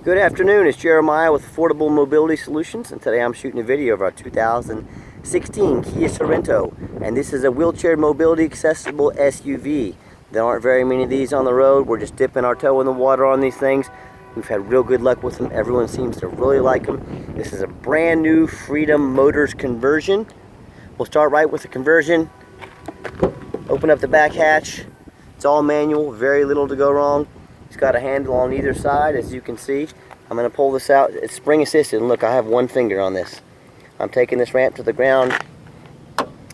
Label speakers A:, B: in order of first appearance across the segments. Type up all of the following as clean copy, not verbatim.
A: Good afternoon, it's Jeremiah with Affordable Mobility Solutions, and today I'm shooting a video of our 2016 Kia Sorento, and this is a wheelchair mobility accessible SUV. There aren't very many of these on the road. We're just dipping our toe in the water on these things. We've had real good luck with them. Everyone seems to really like them. This is a brand new Freedom Motors conversion. We'll start right with the conversion. Open up the back hatch. It's all manual, very little to go wrong. It's got a handle on either side, as you can see. I'm going to pull this out. It's spring assisted, and look, I have one finger on this. I'm taking this ramp to the ground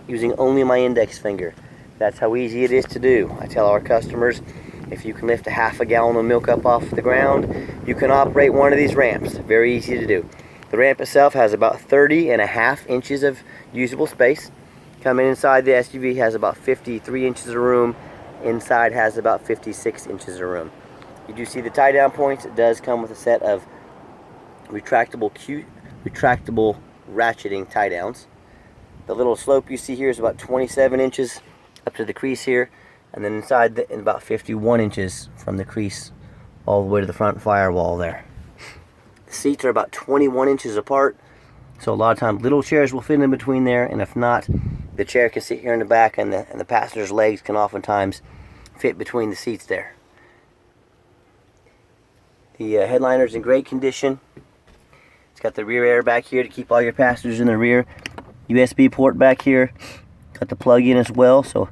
A: using only my index finger. That's how easy it is to do. I tell our customers, if you can lift a half a gallon of milk up off the ground, you can operate one of these ramps. Very easy to do. The ramp itself has about 30.5 inches of usable space. Coming inside the SUV has about 53 inches of room. Inside has about 56 inches of room. You do see the tie down points. It does come with a set of retractable ratcheting tie downs. The little slope you see here is about 27 inches up to the crease here, and then inside about 51 inches from the crease all the way to the front firewall there. The seats are about 21 inches apart, so a lot of times little chairs will fit in between there, and if not, the chair can sit here in the back, and the passenger's legs can oftentimes fit between the seats there. The headliner's in great condition. It's got the rear air back here to keep all your passengers in the rear. USB port back here. Got the plug-in as well, so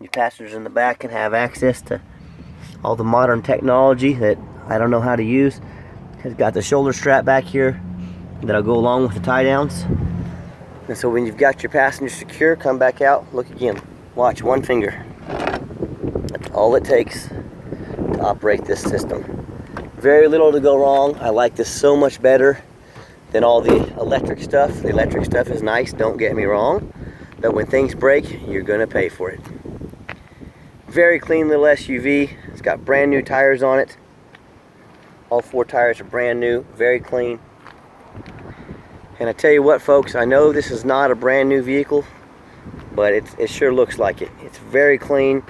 A: your passengers in the back can have access to all the modern technology that I don't know how to use. It's got the shoulder strap back here that'll go along with the tie downs. And so when you've got your passengers secure, come back out, look again. Watch, one finger. That's all it takes to operate this system. Very little to go wrong. I like this so much better than all the electric stuff. The electric stuff is nice, don't get me wrong, but when things break, you're gonna pay for it. Very clean little SUV. It's got brand new tires on it. All 4 tires are brand new, very clean. And I tell you what, folks, I know this is not a brand new vehicle, but it sure looks like it. It's very clean.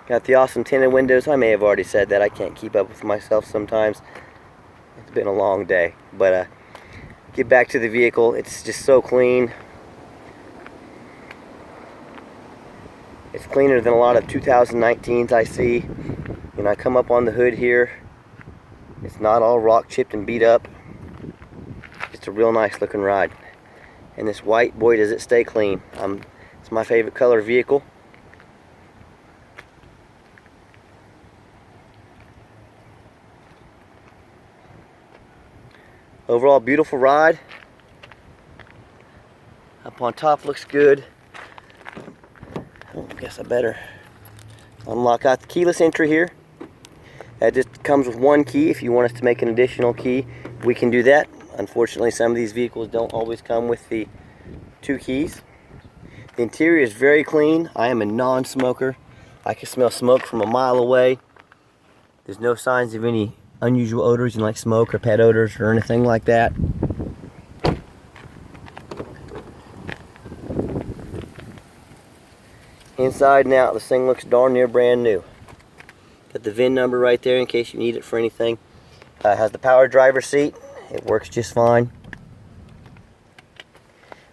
A: Got the awesome tinted windows. I may have already said that. I can't keep up with myself sometimes. It's been a long day. But get back to the vehicle. It's just so clean. It's cleaner than a lot of 2019s I see. You know, I come up on the hood here. It's not all rock chipped and beat up. It's a real nice looking ride. And this white, boy, does it stay clean. It's my favorite color vehicle. Overall, beautiful ride. Up on top looks good. I guess I better unlock out the keyless entry here. That just comes with one key. If you want us to make an additional key, we can do that. Unfortunately, some of these vehicles don't always come with the 2 keys. The interior is very clean. I am a non-smoker. I can smell smoke from a mile away. There's no signs of any unusual odors, like smoke or pet odors or anything like that. Inside and out, this thing looks darn near brand new. Got the VIN number right there in case you need it for anything. It has the power driver seat. It works just fine.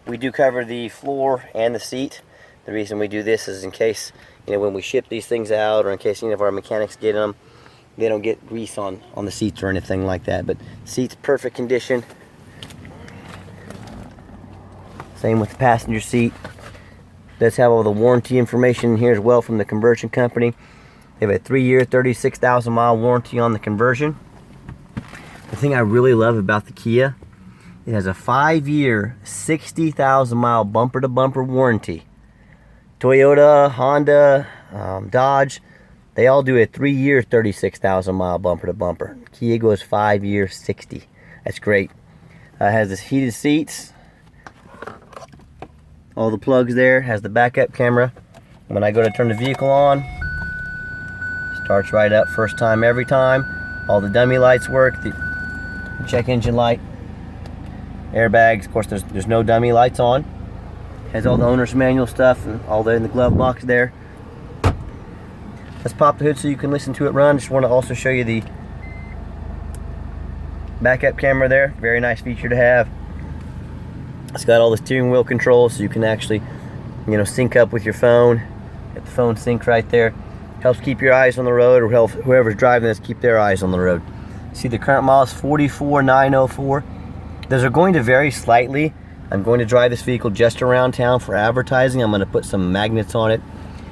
A: We do cover the floor and the seat. The reason we do this is in case, when we ship these things out, or in case any of our mechanics get them, they don't get grease on the seats or anything like that. But seats, perfect condition. Same with the passenger seat. Does have all the warranty information in here as well from the conversion company. They have a 3-year, 36,000 mile warranty on the conversion. The thing I really love about the Kia, it has a 5-year, 60,000 mile bumper to bumper warranty. Toyota, Honda, Dodge, they all do a 3-year, 36,000 mile bumper to bumper. Kia goes 5-year, 60. That's great. Has this heated seats. All the plugs there. Has the backup camera. When I go to turn the vehicle on, starts right up first time every time. All the dummy lights work. The check engine light. Airbags. Of course, there's no dummy lights on. Has all the owner's manual stuff and all that in the glove box there. Let's pop the hood so you can listen to it run. Just want to also show you the backup camera there, very nice feature to have. It's got all the steering wheel controls, so you can actually, sync up with your phone. Get the phone sync right there. Helps keep your eyes on the road, or help whoever's driving this keep their eyes on the road. See, the current mile is 44,904. Those are going to vary slightly. I'm going to drive this vehicle just around town for advertising. I'm going to put some magnets on it.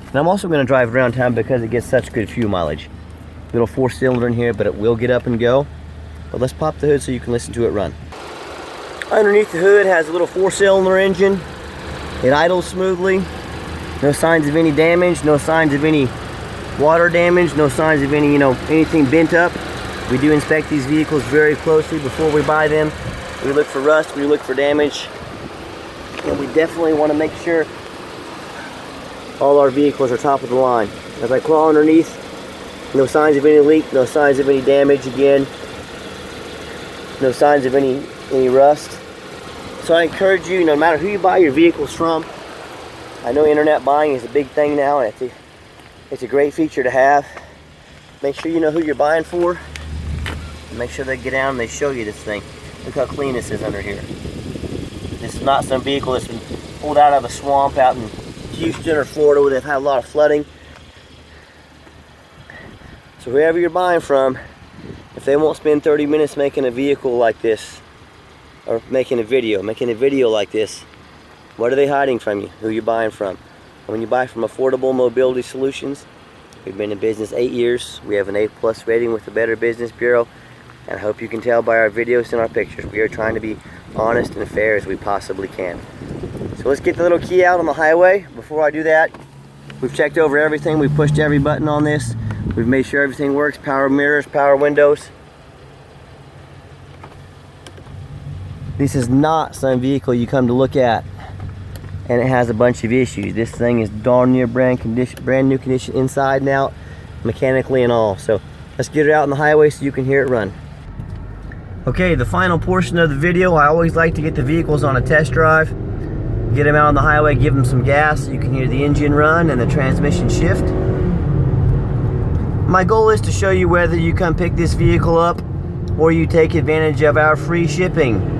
A: And I'm also going to drive around town because it gets such good fuel mileage. Little 4-cylinder in here, but it will get up and go. But let's pop the hood so you can listen to it run. Underneath the hood has a little 4-cylinder engine. It idles smoothly. No signs of any damage, no signs of any water damage, no signs of any, anything bent up. We do inspect these vehicles very closely before we buy them. We look for rust, we look for damage, and we definitely want to make sure all our vehicles are top of the line. As I claw underneath, no signs of any leak, no signs of any damage again, no signs of any rust. So I encourage you, no matter who you buy your vehicles from, I know internet buying is a big thing now, and it's a great feature to have. Make sure you know who you're buying for. Make sure they get down and they show you this thing. Look how clean this is under here. This is not some vehicle that's been pulled out of a swamp out in Houston or Florida where they've had a lot of flooding. So whoever you're buying from, if they won't spend 30 minutes making a vehicle like this, or making a video like this, what are they hiding from you? Who you're buying from? When you buy from Affordable Mobility Solutions, we've been in business 8 years. We have an A+ rating with the Better Business Bureau, and I hope you can tell by our videos and our pictures, we are trying to be honest and fair as we possibly can. So let's get the little key out on the highway. Before I do that, we've checked over everything. We've pushed every button on this. We've made sure everything works. Power mirrors, power windows. This is not some vehicle you come to look at and it has a bunch of issues. This thing is darn near brand new condition inside and out, mechanically and all. So let's get it out on the highway so you can hear it run. Okay, the final portion of the video, I always like to get the vehicles on a test drive, get them out on the highway, give them some gas so you can hear the engine run and the transmission shift. My goal is to show you whether you come pick this vehicle up or you take advantage of our free shipping.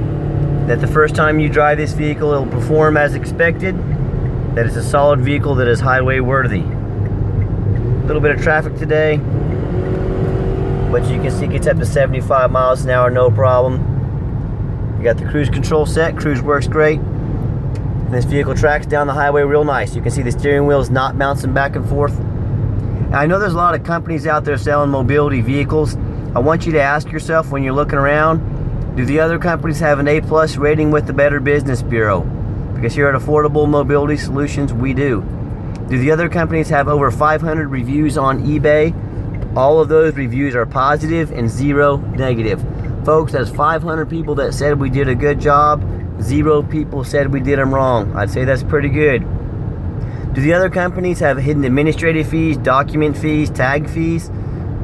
A: That the first time you drive this vehicle, it'll perform as expected, that it's a solid vehicle that is highway worthy. A little bit of traffic today, but you can see it gets up to 75 miles an hour, no problem. You got the cruise control set, cruise works great. And this vehicle tracks down the highway real nice. You can see the steering wheel is not bouncing back and forth. And I know there's a lot of companies out there selling mobility vehicles. I want you to ask yourself when you're looking around, do the other companies have an A+ rating with the Better Business Bureau? Because here at Affordable Mobility Solutions, we do. Do the other companies have over 500 reviews on eBay? All of those reviews are positive and 0 negative. Folks, that's 500 people that said we did a good job. 0 people said we did them wrong. I'd say that's pretty good. Do the other companies have hidden administrative fees, document fees, tag fees?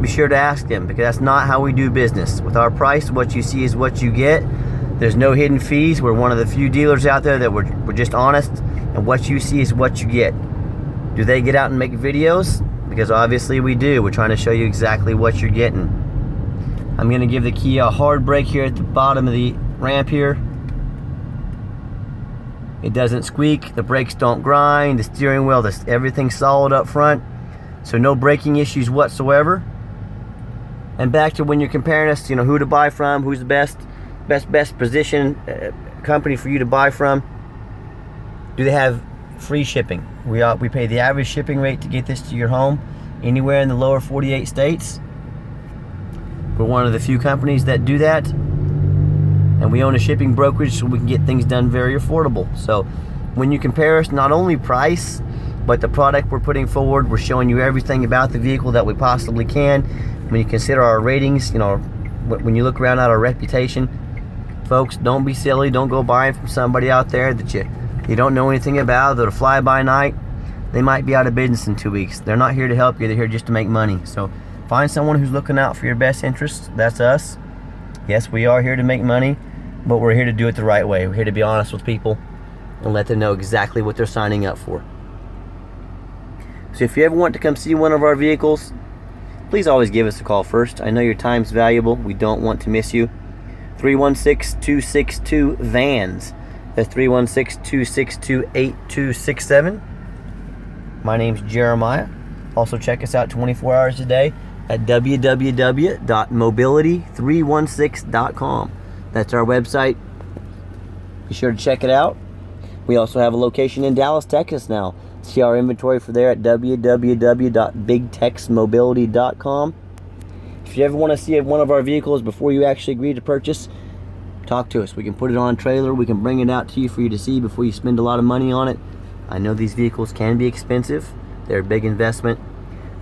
A: Be sure to ask them, because that's not how we do business. With our price, what you see is what you get. There's no hidden fees. We're one of the few dealers out there that we're just honest, and what you see is what you get. Do they get out and make videos? Because obviously we do. We're trying to show you exactly what you're getting. I'm going to give the key a hard brake here at the bottom of the ramp here. It doesn't squeak, the brakes don't grind, the steering wheel, everything's solid up front. So no braking issues whatsoever. And back to when you're comparing us, who to buy from, who's the best position company for you to buy from. Do they have free shipping? We pay the average shipping rate to get this to your home anywhere in the lower 48 states. We're one of the few companies that do that, and we own a shipping brokerage so we can get things done very affordable. So when you compare us, not only price, but the product we're putting forward, we're showing you everything about the vehicle that we possibly can. When you consider our ratings, when you look around at our reputation, folks, don't be silly. Don't go buying from somebody out there that you don't know anything about. They're a fly-by-night. They might be out of business in 2 weeks. They're not here to help you. They're here just to make money. So find someone who's looking out for your best interests. That's us. Yes, we are here to make money, but we're here to do it the right way. We're here to be honest with people and let them know exactly what they're signing up for. So if you ever want to come see one of our vehicles, please always give us a call first. I know your time's valuable. We don't want to miss you. 316-262-VANS. That's 316-262-8267. My name's Jeremiah. Also check us out 24 hours a day at www.mobility316.com. That's our website. Be sure to check it out. We also have a location in Dallas, Texas now. See our inventory for there at www.bigtexmobility.com. If you ever want to see one of our vehicles before you actually agree to purchase, talk to us. We can put it on a trailer. We can bring it out to you for you to see before you spend a lot of money on it. I know these vehicles can be expensive. They're a big investment.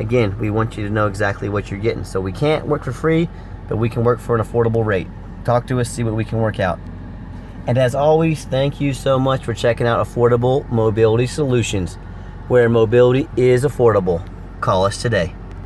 A: Again, we want you to know exactly what you're getting. So we can't work for free, but we can work for an affordable rate. Talk to us, see what we can work out. And as always, thank you so much for checking out Affordable Mobility Solutions, where mobility is affordable. Call us today.